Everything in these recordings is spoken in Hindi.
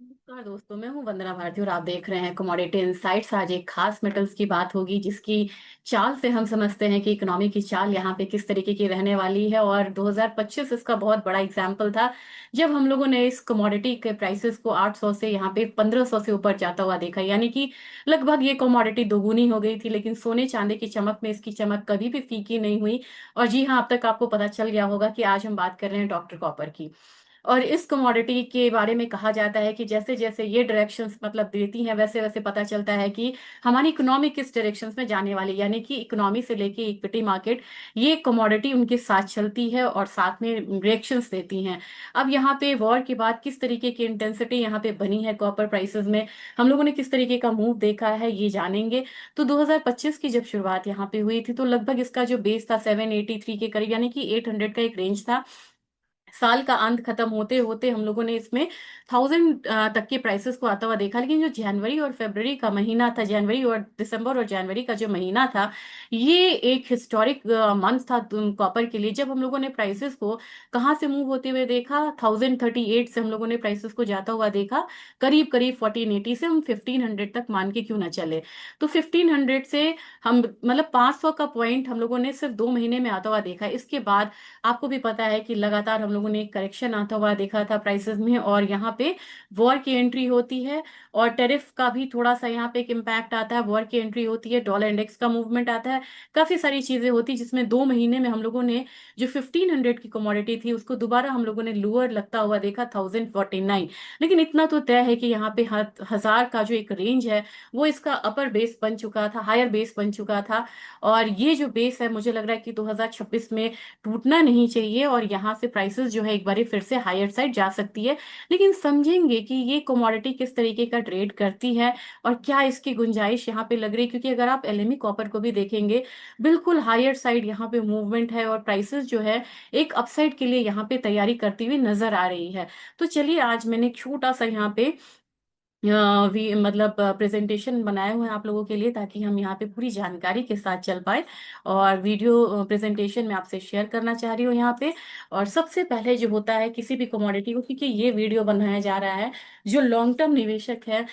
नमस्कार दोस्तों, मैं हूं वंदना भारती और आप देख रहे हैं कमोडिटी इनसाइट्स। आज एक खास मेटल्स की बात होगी जिसकी चाल से हम समझते हैं कि इकोनॉमी की चाल यहाँ पे किस तरीके की रहने वाली है। और 2025 इसका बहुत बड़ा एग्जाम्पल था जब हम लोगों ने इस कमोडिटी के प्राइसेस को 800 से यहाँ पे 1500 से ऊपर जाता हुआ देखा। यानी कि लगभग ये कमोडिटी दोगुनी हो गई थी, लेकिन सोने चांदी की चमक में इसकी चमक कभी भी फीकी नहीं हुई। और जी हाँ, अब तक आपको पता चल गया होगा कि आज हम बात कर रहे हैं डॉक्टर कॉपर की। और इस कमोडिटी के बारे में कहा जाता है कि जैसे जैसे ये डायरेक्शंस मतलब देती हैं, वैसे वैसे पता चलता है कि हमारी इकोनॉमी किस डायरेक्शंस में जाने वाली, यानी कि इकोनॉमी से लेके इक्विटी मार्केट, ये कमोडिटी उनके साथ चलती है और साथ में डायरेक्शंस देती हैं। अब यहाँ पे वॉर के बाद किस तरीके की इंटेंसिटी यहाँ पे बनी है कॉपर प्राइसेस में, हम लोगों ने किस तरीके का मूव देखा है, ये जानेंगे। तो 2025 की जब शुरुआत यहाँ पे हुई थी तो लगभग इसका जो बेस था 783 के करीब, यानी कि 800 का एक रेंज था। साल का अंत खत्म होते होते हम लोगों ने इसमें 1000 तक के प्राइसेस को आता हुआ देखा। लेकिन जो जनवरी और फरवरी का महीना था, जनवरी और दिसंबर और जनवरी का जो महीना था, ये एक हिस्टोरिक मंथ था कॉपर के लिए। जब हम लोगों ने प्राइसेस को कहाँ से मूव होते हुए देखा, 1038 से हम लोगों ने प्राइसेस को जाता हुआ देखा करीब करीब 1480 से हम 1500 तक मान के क्यों ना चले। तो 1500 से हम मतलब 500 का पॉइंट हम लोगों ने सिर्फ 2 महीने में आता हुआ देखा। इसके बाद आपको भी पता है कि लगातार हम लोगों ने एक करेक्शन आता हुआ देखा था प्राइसेस में, और यहाँ पे वॉर की एंट्री होती है और टैरिफ का भी थोड़ा सा यहाँ पे एक इम्पैक्ट आता है। वॉर की एंट्री होती है, डॉलर इंडेक्स का मूवमेंट आता है, काफी सारी चीजें होती जिसमें 2 महीने में हम लोगों ने जो 1500 की कमोडिटी थी उसको दोबारा हम लोगों ने लोअर लगता हुआ देखा 1049। लेकिन इतना तो तय है कि यहाँ पे 1000 का जो एक रेंज है वो इसका अपर बेस बन चुका था, हायर बेस बन चुका था। और ये जो बेस है मुझे लग रहा है कि 2026 में टूटना नहीं चाहिए और यहाँ से प्राइसेस जो है एक बार फिर से हायर साइड जा सकती है। लेकिन समझेंगे कि ये कमोडिटी किस तरीके का ट्रेड करती है और क्या इसकी गुंजाइश यहाँ पे लग रही है, क्योंकि अगर आप एलएमई कॉपर को भी देखेंगे, बिल्कुल हायर साइड यहाँ पे मूवमेंट है और प्राइसेस जो है एक अपसाइड के लिए यहाँ पे तैयारी करती हुई नजर आ रही है। तो चलिए, आज मैंने एक छोटा सा यहाँ पे भी मतलब प्रेजेंटेशन बनाए हुए हैं आप लोगों के लिए, ताकि हम यहाँ पे पूरी जानकारी के साथ चल पाए। और वीडियो प्रेजेंटेशन में आपसे शेयर करना चाह रही हूँ यहाँ पे। और सबसे पहले जो होता है किसी भी कमोडिटी को, क्योंकि ये वीडियो बनाया जा रहा है जो लॉन्ग टर्म निवेशक है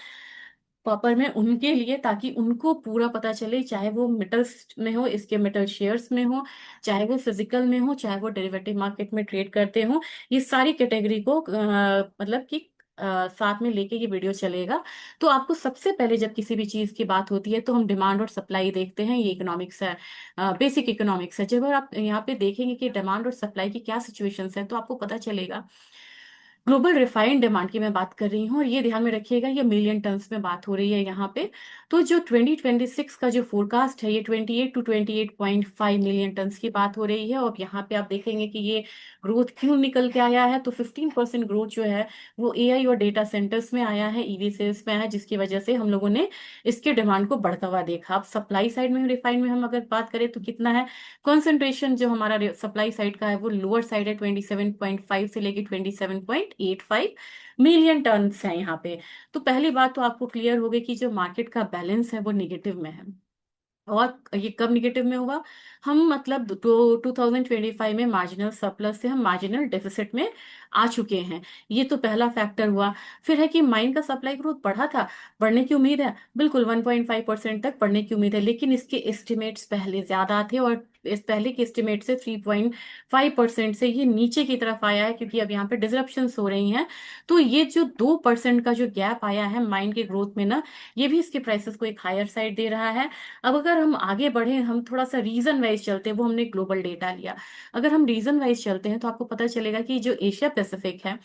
कॉपर में उनके लिए, ताकि उनको पूरा पता चले, चाहे वो मेटल्स में हो, इसके मेटल शेयर्स में हो, चाहे वो फिजिकल में हो, चाहे वो डेरिवेटिव मार्केट में ट्रेड करते हो, ये सारी कैटेगरी को मतलब कि साथ में लेके ये वीडियो चलेगा। तो आपको सबसे पहले जब किसी भी चीज की बात होती है तो हम डिमांड और सप्लाई देखते हैं, ये इकोनॉमिक्स है, बेसिक इकोनॉमिक्स है। जब आप यहाँ पे देखेंगे कि डिमांड और सप्लाई की क्या सिचुएशंस है तो आपको पता चलेगा। ग्लोबल रिफाइंड डिमांड की मैं बात कर रही हूँ, और ये ध्यान में रखिएगा ये मिलियन टन्स में बात हो रही है यहाँ पे। तो जो 2026 का जो फोरकास्ट है ये 28 टू 28.5 मिलियन टन्स की बात हो रही है। और यहाँ पे आप देखेंगे कि ये ग्रोथ क्यों निकल के आया है, तो 15% ग्रोथ जो है वो एआई और डेटा सेंटर्स में आया है, ईवी सेल्स में आया है, जिसकी वजह से हम लोगों ने इसके डिमांड को बढ़ता हुआ देखा। अब सप्लाई साइड में रिफाइंड में हम अगर बात करें तो कितना है, कंसंट्रेशन जो हमारा सप्लाई साइड का है वो लोअर साइड है, 27.5 से लेके 27.85 मिलियन टन है यहाँ पे। तो पहली बात तो आपको क्लियर हो गई कि जो मार्केट का बैलेंस है वो निगेटिव में है। और ये कब निगेटिव में हुआ, हम मतलब तो 2025 में मार्जिनल सरप्लस से हम मार्जिनल डेफिसिट में आ चुके हैं। ये तो पहला फैक्टर हुआ। फिर है कि माइन का सप्लाई ग्रोथ बढ़ा था, बढ़ने की उम्मीद है, बिल्कुल 1.5% तक बढ़ने की उम्मीद है, लेकिन इसके एस्टिमेट्स पहले ज्यादा थे और इस पहले के एस्टिमेट से 3.5% से ये नीचे की तरफ आया है, क्योंकि अब यहाँ पे डिसरप्शंस हो रही हैं। तो ये जो 2% का जो गैप आया है माइन के ग्रोथ में ना, ये भी इसके प्राइसेस को एक हायर साइड दे रहा है। अब अगर हम आगे बढ़े, हम थोड़ा सा रीजन वाइज चलते हैं, वो हमने ग्लोबल डेटा लिया। अगर हम रीजन वाइज चलते हैं तो आपको पता चलेगा कि जो एशिया पैसिफिक है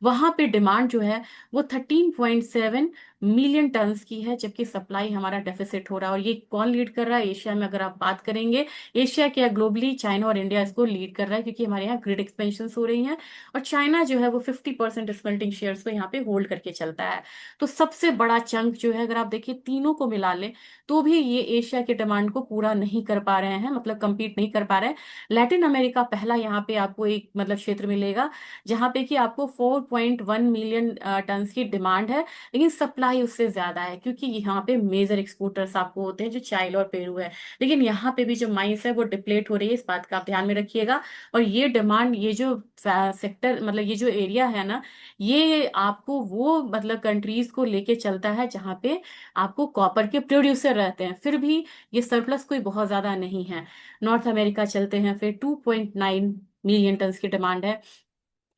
वहां पे डिमांड जो है वो 13.7 मिलियन टन्स की है, जबकि सप्लाई हमारा डेफिसिट हो रहा है। और ये कौन लीड कर रहा है एशिया में, अगर आप बात करेंगे एशिया क्या ग्लोबली, चाइना और इंडिया इसको लीड कर रहा है, क्योंकि हमारे यहाँ ग्रिड एक्सपेंशन हो रही है। और चाइना जो है वो 50% स्मेल्टिंग शेयर्स को यहाँ पे होल्ड करके चलता है। तो सबसे बड़ा चंक जो है, अगर आप देखिए तीनों को मिला लें, तो भी ये एशिया के डिमांड को पूरा नहीं कर पा रहे हैं, मतलब compete नहीं कर पा रहे हैं। लैटिन अमेरिका पहला यहाँ पे आपको एक मतलब क्षेत्र मिलेगा जहां यहाँ पे कि आपको 4.1 मिलियन टन की डिमांड है, लेकिन सप्लाई उससे ज्यादा है, क्योंकि यहाँ पे मेजर एक्सपोर्टर्स आपको होते हैं जो चाइना और पेरू है। लेकिन यहाँ पे भी जो माइंस है वो डिप्लेट हो रही है, इस बात का आप ध्यान में रखिएगा। और ये डिमांड, ये जो सेक्टर, मतलब ये जो एरिया है ना, ये आपको वो मतलब कंट्रीज को लेके चलता है जहाँ पे आपको कॉपर के प्रोड्यूसर रहते हैं। फिर भी ये सरप्लस कोई बहुत ज्यादा नहीं है। नॉर्थ अमेरिका चलते हैं, फिर 2.9 मिलियन टन की डिमांड है,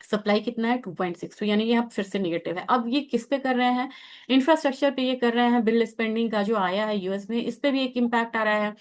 सप्लाई कितना है 2.6, तो यानी ये अब फिर से निगेटिव है। अब ये किस पे कर रहे हैं? इंफ्रास्ट्रक्चर पे ये कर रहे हैं। बिल स्पेंडिंग का जो आया है यूएस में, इस पे भी एक इम्पैक्ट आ रहा है।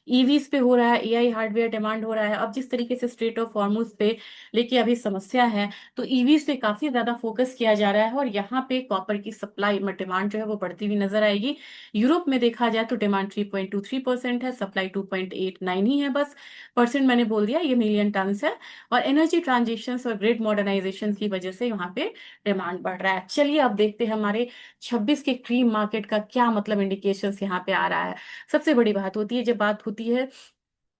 ईवीज पे हो रहा है, एआई हार्डवेयर डिमांड हो रहा है। अब जिस तरीके से स्ट्रेट ऑफ हॉर्मुज पे लेके अभी समस्या है, तो ईवीज पे काफी ज्यादा फोकस किया जा रहा है, और यहाँ पे कॉपर की सप्लाई में डिमांड जो है वो बढ़ती हुई नजर आएगी। यूरोप में देखा जाए तो डिमांड 3.23% है, सप्लाई 2.89 ही है बस। परसेंट मैंने बोल दिया, ये मिलियन टन है। और एनर्जी ट्रांजिशन और ग्रिड मॉडर्नाइजेशन की वजह से यहाँ पे डिमांड बढ़ रहा है। चलिए अब देखते हैं हमारे 26 के क्रीम मार्केट का क्या मतलब इंडिकेशंस यहाँ पे आ रहा है। सबसे बड़ी बात होती है, जब बात होती है,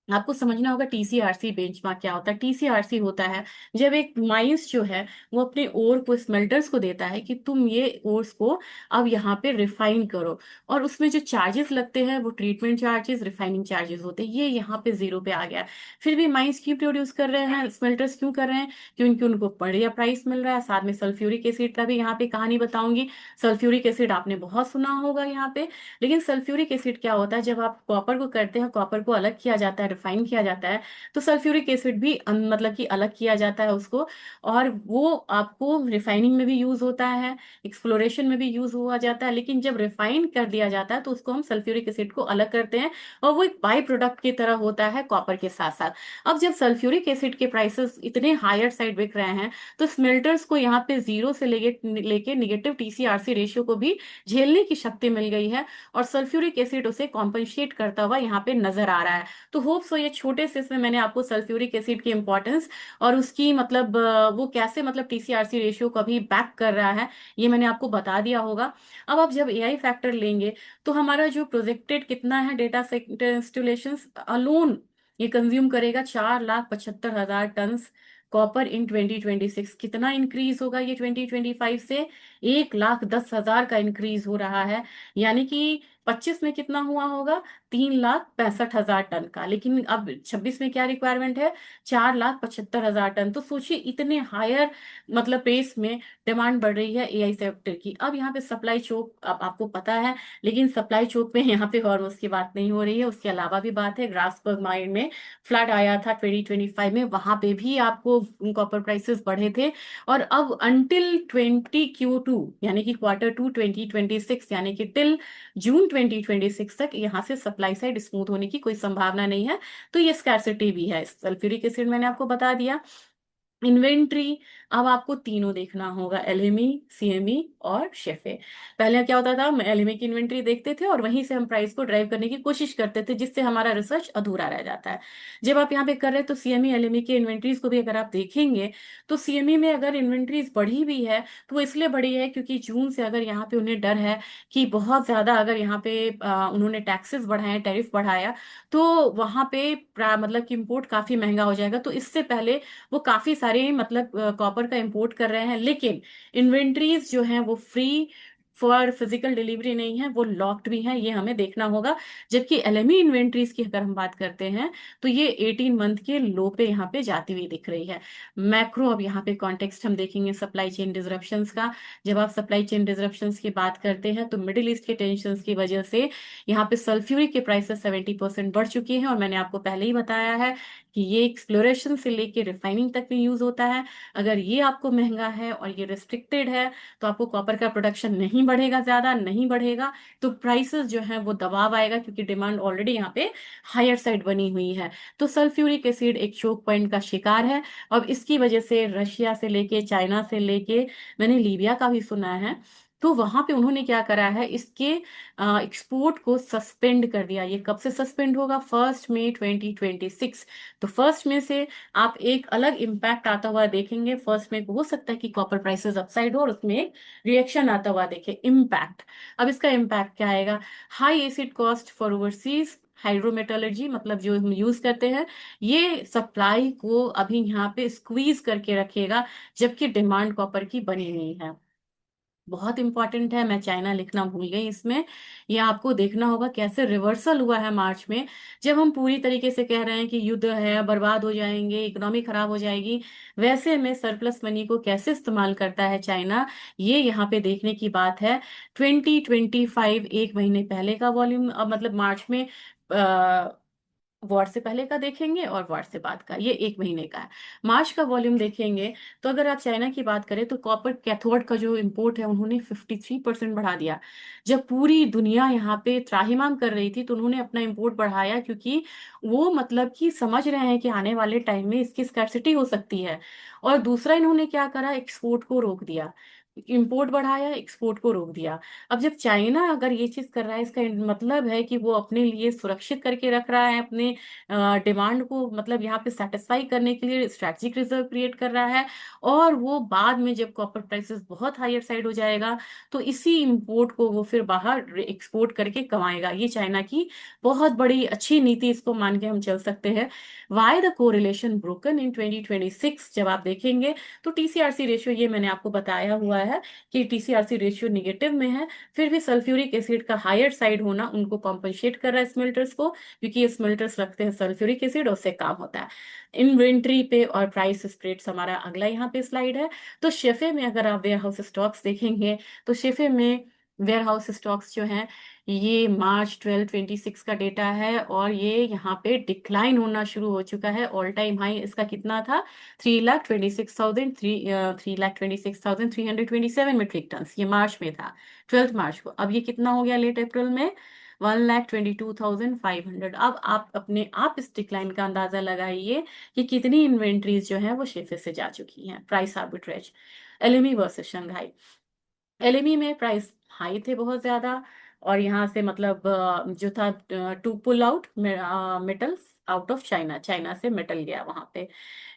आपको समझना होगा टीसीआरसी बेंचमार्क क्या होता है। टीसीआरसी होता है जब एक माइंस जो है वो अपने ओर को स्मेल्टर्स को देता है कि तुम ये ओर्स को अब यहाँ पे रिफाइन करो, और उसमें जो चार्जेस लगते हैं वो ट्रीटमेंट चार्जेस, रिफाइनिंग चार्जेस होते हैं, ये यहाँ पे जीरो पे आ गया। फिर भी माइंस क्यों प्रोड्यूस कर रहे हैं, स्मेल्टर्स क्यों कर रहे हैं? क्योंकि उनको बढ़िया प्राइस मिल रहा है। साथ में सल्फ्यूरिक एसिड का भी यहाँ पे कहानी बताऊंगी। सल्फ्यूरिक एसिड आपने बहुत सुना होगा यहाँ पे। लेकिन सल्फ्यूरिक एसिड क्या होता है, जब आप कॉपर को करते हैं, कॉपर को अलग किया जाता है, रिफाइन किया जाता है, तो सल्फ्यूरिक एसिड भी मतलब कि अलग किया जाता है उसको, और वो आपको रिफाइनिंग में भी यूज होता है, एक्सप्लोरेशन में भी यूज हुआ जाता है। लेकिन जब रिफाइन कर दिया जाता है तो उसको हम सल्फ्यूरिक एसिड को अलग करते हैं, और वो एक बाई प्रोडक्ट की तरह होता है कॉपर के साथ साथ। अब जब सल्फ्यूरिक एसिड के प्राइसेस इतने हायर साइड बिक रहे हैं, तो स्मेल्टर्स को यहाँ पे जीरो से लेके निगेटिव टीसीआरसी रेशियो को भी झेलने की शक्ति मिल गई है, और सल्फ्यूरिक एसिड उसे कॉम्पनसेट करता हुआ यहाँ पे नजर आ रहा है। तो होप सो ये छोटे से इसमें मैंने आपको सल्फ्यूरिक एसिड की इंपॉर्टेंस और उसकी मतलब वो कैसे मतलब टीसीआरसी रेशियो को भी बैक कर रहा है, ये मैंने आपको बता दिया होगा। अब आप जब एआई फैक्टर लेंगे, तो हमारा जो प्रोजेक्टेड कितना है डेटा सेंटर इंस्टॉलेशन अलोन, ये कंज्यूम करेगा 4,75,000 टन कॉपर इन 2026। कितना इंक्रीज होगा ये 2025 से? 1,10,000 का इंक्रीज हो रहा है। यानी कि 25 में कितना हुआ होगा? 3,65,000 टन का। लेकिन अब 26 में क्या रिक्वायरमेंट है? 4,75,000 टन। तो सोचिए इतने हायर मतलब पेस में डिमांड बढ़ रही है एआई सेक्टर की। अब यहाँ पे सप्लाई चोक, अब आपको पता है, लेकिन सप्लाई चोक में यहाँ पे हॉर्मोस की बात नहीं हो रही है, उसके अलावा भी बात है। ग्रासबर्ग माइन में फ्लड आया था 2025 में, वहां पे भी आपको कॉपर प्राइसेस बढ़े थे। और अब अंटिल 20Q2 यानी कि Q2 2026, यानी कि टिल जून 2026 तक यहाँ से सप्लाई साइड स्मूथ होने की कोई संभावना नहीं है। तो ये स्कैरसिटी भी है। सल्फ्यूरिक एसिड मैंने आपको बता दिया। इन्वेंट्री, अब आपको तीनों देखना होगा, एलएमई, सीएमई और शेफे। पहले क्या होता था, हम एलएमई की इन्वेंट्री देखते थे और वहीं से हम प्राइस को ड्राइव करने की कोशिश करते थे, जिससे हमारा रिसर्च अधूरा रह जाता है। जब आप यहाँ पे कर रहे हैं तो सीएमई एलएमई की इन्वेंट्रीज को भी अगर आप देखेंगे, तो सीएमई में अगर इन्वेंट्रीज बढ़ी भी है तो वो इसलिए बढ़ी है क्योंकि जून से अगर यहाँ पे उन्हें डर है कि बहुत ज्यादा अगर यहाँ पे उन्होंने टैक्सेस बढ़ाए, टैरिफ बढ़ाया, तो वहां पे मतलब कि इम्पोर्ट काफी महंगा हो जाएगा। तो इससे पहले वो काफी सारे मतलब कॉपर का इंपोर्ट कर रहे हैं। लेकिन इन्वेंट्रीज जो हैं वो फ्री फॉर फिजिकल डिलीवरी नहीं है, वो लॉक्ड भी हैं, ये हमें देखना होगा। जबकि एलएमई इन्वेंट्रीज की अगर हम बात करते हैं, तो ये 18 मंथ के लो पे यहाँ पे जाती हुई दिख रही है। मैक्रो, अब यहाँ पे कॉन्टेक्स्ट हम देखेंगे सप्लाई चेन डिसरप्शंस का। जब आप सप्लाई चेन डिसरप्शंस की बात करते हैं, तो मिडिल ईस्ट के टेंशन की वजह से यहाँ पे सल्फ्यूरिक के प्राइसेस 70% बढ़ चुकी हैं, और मैंने आपको पहले ही बताया है कि ये एक्सप्लोरेशन से लेके रिफाइनिंग तक में यूज होता है। अगर ये आपको महंगा है और ये रिस्ट्रिक्टेड है, तो आपको कॉपर का प्रोडक्शन नहीं बढ़ेगा, ज्यादा नहीं बढ़ेगा, तो प्राइसेस जो है वो दबाव आएगा, क्योंकि डिमांड ऑलरेडी यहाँ पे हायर साइड बनी हुई है। तो सल्फ्यूरिक एसिड एक चोक पॉइंट का शिकार है। अब इसकी वजह से रशिया से लेके, चाइना से लेके, मैंने लीबिया का भी सुना है, तो वहां पे उन्होंने क्या करा है, इसके एक्सपोर्ट को सस्पेंड कर दिया। ये कब से सस्पेंड होगा? 1 मई 2026। तो 1 मई से आप एक अलग इम्पैक्ट आता हुआ देखेंगे। 1 मई को हो सकता है कि कॉपर प्राइसेस अपसाइड हो और उसमें एक रिएक्शन आता हुआ देखे, इम्पैक्ट। अब इसका इम्पैक्ट क्या आएगा? High acid cost for overseas hydrometallurgy मतलब जो हम यूज करते हैं, ये सप्लाई को अभी यहाँ पे स्क्वीज करके रखेगा, जबकि डिमांड कॉपर की बनी हुई है। बहुत इंपॉर्टेंट है, मैं चाइना लिखना भूल गई इसमें। ये आपको देखना होगा कैसे रिवर्सल हुआ है मार्च में, जब हम पूरी तरीके से कह रहे हैं कि युद्ध है, बर्बाद हो जाएंगे, इकोनॉमी खराब हो जाएगी, वैसे में सरप्लस मनी को कैसे इस्तेमाल करता है चाइना, ये यहाँ पे देखने की बात है। 2025 एक महीने पहले का वॉल्यूम, मतलब मार्च में वॉर से पहले का देखेंगे और वॉर से बाद का, ये एक महीने का है। मार्च का वॉल्यूम देखेंगे तो अगर आप चाइना की बात करें तो कॉपर कैथोड का जो इंपोर्ट है उन्होंने 53% बढ़ा दिया। जब पूरी दुनिया यहाँ पे त्राहिमाम कर रही थी तो उन्होंने अपना इंपोर्ट बढ़ाया, क्योंकि वो मतलब कि समझ रहे हैं कि आने वाले टाइम में इसकी स्कैर्सिटी हो सकती है। और दूसरा इन्होंने क्या करा, एक्सपोर्ट को रोक दिया। इंपोर्ट बढ़ाया, एक्सपोर्ट को रोक दिया। अब जब चाइना अगर ये चीज कर रहा है, इसका मतलब है कि वो अपने लिए सुरक्षित करके रख रहा है अपने डिमांड को, मतलब यहाँ पे सेटिस्फाई करने के लिए स्ट्रैटेजिक रिजर्व क्रिएट कर रहा है। और वो बाद में जब कॉपर प्राइसेस बहुत हायर साइड हो जाएगा तो इसी इंपोर्ट को वो फिर बाहर एक्सपोर्ट करके कमाएगा। ये चाइना की बहुत बड़ी अच्छी नीति, इसको मान के हम चल सकते हैं। वाई द कोरिलेशन ब्रोकन इन 2026 जब आप देखेंगे तो टीसीआरसी रेशियो, ये मैंने आपको बताया हुआ है कि टीसीआरसी रेशियो निगेटिव में है। फिर भी सल्फ्यूरिक एसिड का हायर साइड होना उनको कॉम्पनसेट कर रहा है स्मेल्टर्स को, क्योंकि ये स्मेल्टर्स रखते हैं सल्फ्यूरिक एसिड, उससे काम होता है। इन्वेंट्री पे और प्राइस स्प्रेड्स हमारा अगला यहाँ पे स्लाइड है। तो शेफे में अगर आप वेयर हाउस स्टॉक्स देखेंगे तो शेफे में वेयर हाउस स्टॉक्स जो हैं, ये मार्च 12 26 का डेटा है और ये यहाँ पे डिक्लाइन होना शुरू हो चुका है। ऑल टाइम हाई इसका कितना था, 3,26,327 मीट्रिक टन, ये मार्च में था, 12 मार्च को। अब ये कितना हो गया लेट अप्रैल में, 1,22,500। अब आप अपने आप इस डिक्लाइन का अंदाजा लगाइए कि कितनी इन्वेंट्रीज जो है वो शेफे से जा चुकी हैं। Price arbitrage, LME versus Shanghai. LME में प्राइस हाई थे बहुत ज्यादा, और यहाँ से मतलब जो था to pull out metals out of China, China से मेटल गया वहां पे।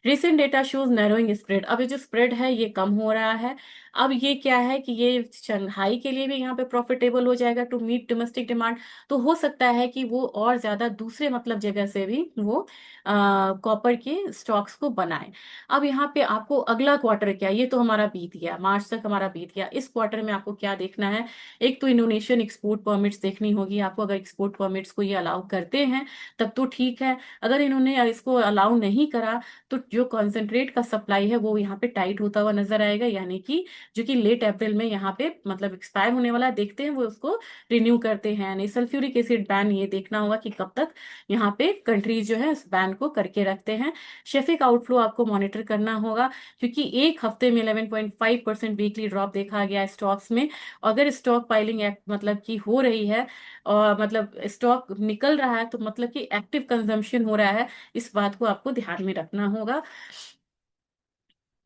Recent data shows narrowing spread, अब ये जो स्प्रेड है ये कम हो रहा है। अब ये क्या है कि ये शंघाई के लिए भी यहाँ पे प्रॉफिटेबल हो जाएगा टू मीट डोमेस्टिक डिमांड। तो हो सकता है कि वो और ज्यादा दूसरे मतलब जगह से भी वो कॉपर के स्टॉक्स को बनाए। अब यहाँ पे आपको अगला क्वार्टर क्या, ये तो हमारा बीत गया, मार्च तक हमारा बीत गया। इस क्वार्टर में आपको क्या देखना है, एक तो इंडोनेशियन एक्सपोर्ट परमिट्स देखनी होगी आपको। अगर एक्सपोर्ट परमिट्स को ये अलाउ करते हैं तब तो ठीक है, अगर इन्होंने इसको अलाउ नहीं करा तो जो कॉन्सेंट्रेट का सप्लाई है वो यहाँ पे टाइट होता हुआ नजर आएगा, यानी कि जो कि लेट अप्रैल में यहाँ पे मतलब एक्सपायर होने वाला देखते हैं, वो उसको रिन्यू करते हैं। यानी सल्फ्यूरिक एसिड बैन, ये देखना होगा कि कब तक यहाँ पे कंट्रीज जो है इस बैन को करके रखते हैं। शेफिक आउटफ्लो आपको मॉनिटर करना होगा, क्योंकि एक हफ्ते में 11.5% वीकली ड्रॉप देखा गया स्टॉक्स में। अगर स्टॉक पाइलिंग एक्ट मतलब की हो रही है और मतलब स्टॉक निकल रहा है, तो मतलब कि एक्टिव कंजम्पशन हो रहा है, इस बात को आपको ध्यान में रखना होगा।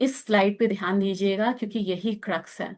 इस स्लाइड पे ध्यान दीजिएगा क्योंकि यही क्रक्स है।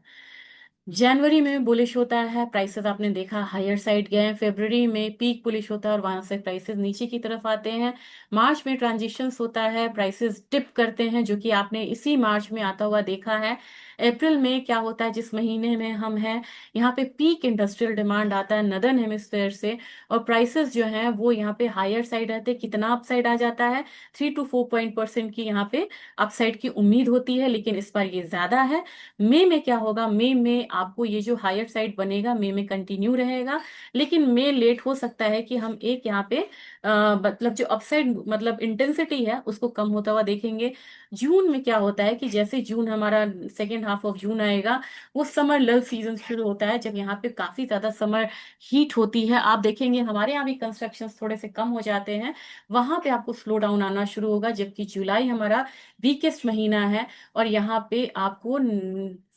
जनवरी में बुलिश होता है, प्राइसेस आपने देखा हायर साइड गए हैं। फरवरी में पीक बुलिश होता है और वहां से प्राइसेस नीचे की तरफ आते हैं। मार्च में ट्रांजिशंस होता है, प्राइसेस डिप करते हैं, जो कि आपने इसी मार्च में आता हुआ देखा है। अप्रैल में क्या होता है, जिस महीने में हम हैं, यहाँ पे पीक इंडस्ट्रियल डिमांड आता है नदर्न हेमिस्फेयर से, और प्राइसेस जो हैं वो यहाँ पे हायर साइड रहते हैं। कितना अपसाइड आ जाता है, 3 to 4 % की यहाँ पे अपसाइड की उम्मीद होती है, लेकिन इस बार ये ज्यादा है। मई में क्या होगा, मई में आपको ये जो हायर साइड बनेगा मई में कंटिन्यू रहेगा, लेकिन मई लेट हो सकता है कि हम एक यहाँ पे मतलब जो अपसाइड मतलब इंटेंसिटी है उसको कम होता हुआ देखेंगे। जून में क्या होता है कि जैसे जून हमारा सेकेंड हाफ ऑफ जून आएगा, वो समर लव सीजन शुरू होता है, जब यहाँ पे काफी ज्यादा समर हीट होती है। आप देखेंगे हमारे यहाँ भी कंस्ट्रक्शन थोड़े से कम हो जाते हैं, वहां पे आपको स्लो डाउन आना शुरू होगा, जबकि जुलाई हमारा वीकेस्ट महीना है। और यहाँ पे आपको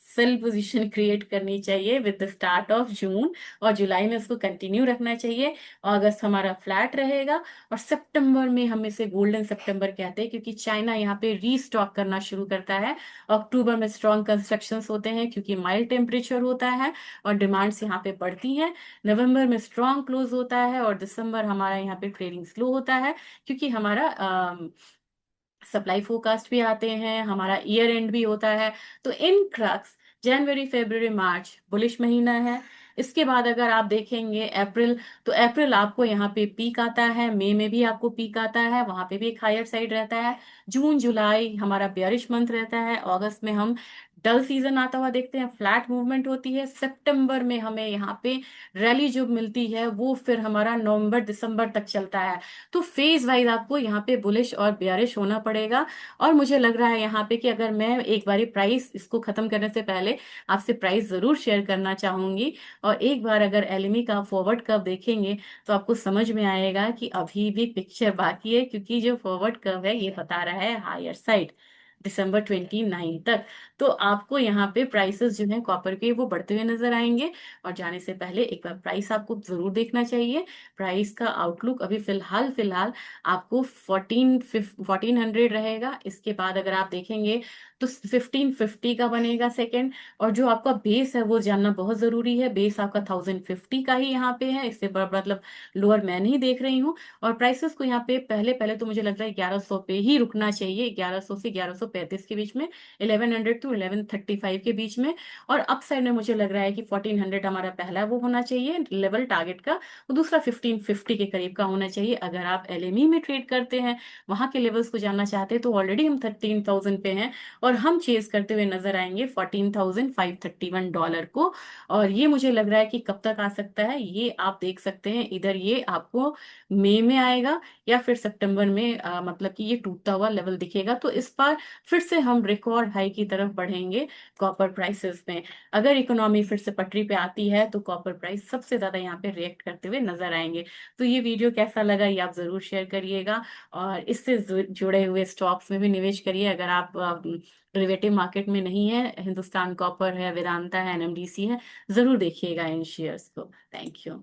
सेल पोजीशन क्रिएट करनी चाहिए with the start of June, और जुलाई में उसको कंटिन्यू रखना चाहिए। अगस्त हमारा फ्लैट रहेगा, और सितंबर में हम इसे गोल्डन सितंबर कहते हैं, क्योंकि चाइना यहाँ पे रीस्टॉक करना शुरू करता है। अक्टूबर में स्ट्रॉन्ग कंस्ट्रक्शंस होते हैं क्योंकि माइल्ड टेम्परेचर होता है और डिमांड्स यहाँ पे बढ़ती हैं। नवंबर में स्ट्रॉन्ग क्लोज होता है, और दिसंबर हमारा यहाँ पे ट्रेडिंग स्लो होता है, क्योंकि हमारा सप्लाई फोरकास्ट भी आते हैं, हमारा ईयर एंड भी होता है। तो इन क्रक्स जनवरी फरवरी मार्च बुलिश महीना है। इसके बाद अगर आप देखेंगे अप्रैल, तो अप्रैल आपको यहाँ पे पीक आता है, मई में भी आपको पीक आता है, वहां पे भी एक हायर साइड रहता है। जून जुलाई हमारा बेयरिश मंथ रहता है। अगस्त में हम डल सीजन आता हुआ देखते हैं, फ्लैट मूवमेंट होती है। सितंबर में हमें यहाँ पे रैली जो मिलती है वो फिर हमारा नवंबर दिसंबर तक चलता है। तो फेज वाइज आपको यहाँ पे बुलिश और बेयरिश होना पड़ेगा। और मुझे लग रहा है यहाँ पे कि अगर मैं एक बारी प्राइस इसको खत्म करने से पहले आपसे प्राइस जरूर शेयर करना चाहूंगी। और एक बार अगर एलएमई का फॉरवर्ड कर्व देखेंगे तो आपको समझ में आएगा कि अभी भी पिक्चर बाकी है, क्योंकि जो फॉरवर्ड कर्व है ये बता रहा है हायर साइड दिसंबर 29 तक। तो आपको यहाँ पे प्राइसेस जो है कॉपर के वो बढ़ते हुए नजर आएंगे। और जाने से पहले एक बार प्राइस आपको जरूर देखना चाहिए। प्राइस का आउटलुक अभी फिलहाल फिलहाल आपको 1400 रहेगा। इसके बाद अगर आप देखेंगे तो 1550 का बनेगा सेकंड। और जो आपका बेस है वो जानना बहुत जरूरी है। बेस आपका 1050 का ही यहाँ पे है, इससे मतलब लोअर मैं नहीं देख रही हूँ। और प्राइसेस को यहाँ पे पहले पहले तो मुझे लग रहा है 1100 पे ही रुकना चाहिए, 1100 से 1135 के बीच में, 1100 टू 1135 के बीच में। और अप साइड में मुझे लग रहा है कि 1400 हमारा पहला वो होना चाहिए लेवल टारगेट का, और दूसरा 1550 के करीब का होना चाहिए। अगर आप एलएमई में ट्रेड करते हैं, वहां के लेवल्स को जानना चाहते हैं, तो ऑलरेडी हम 13,000 पे हैं और हम चेज करते हुए नजर आएंगे $14,531 को। और ये मुझे लग रहा है कि कब तक आ सकता है ये आप देख सकते हैं, इधर ये आपको मई में आएगा या फिर सितंबर में, मतलब कि ये टूटता हुआ लेवल दिखेगा। तो इस बार फिर से हम रिकॉर्ड हाई की तरफ बढ़ेंगे कॉपर प्राइसेस में। अगर इकोनॉमी फिर से पटरी पे आती है तो कॉपर प्राइस सबसे ज्यादा यहाँ पे रिएक्ट करते हुए नजर आएंगे। तो ये वीडियो कैसा लगा ये आप जरूर शेयर करिएगा। और इससे जुड़े हुए स्टॉक्स में भी निवेश करिए। अगर आप डेरिवेटिव मार्केट में नहीं है, हिंदुस्तान कॉपर है, वेदांता है, एनएमडीसी है, जरूर देखिएगा इन शेयर्स को। Thank you.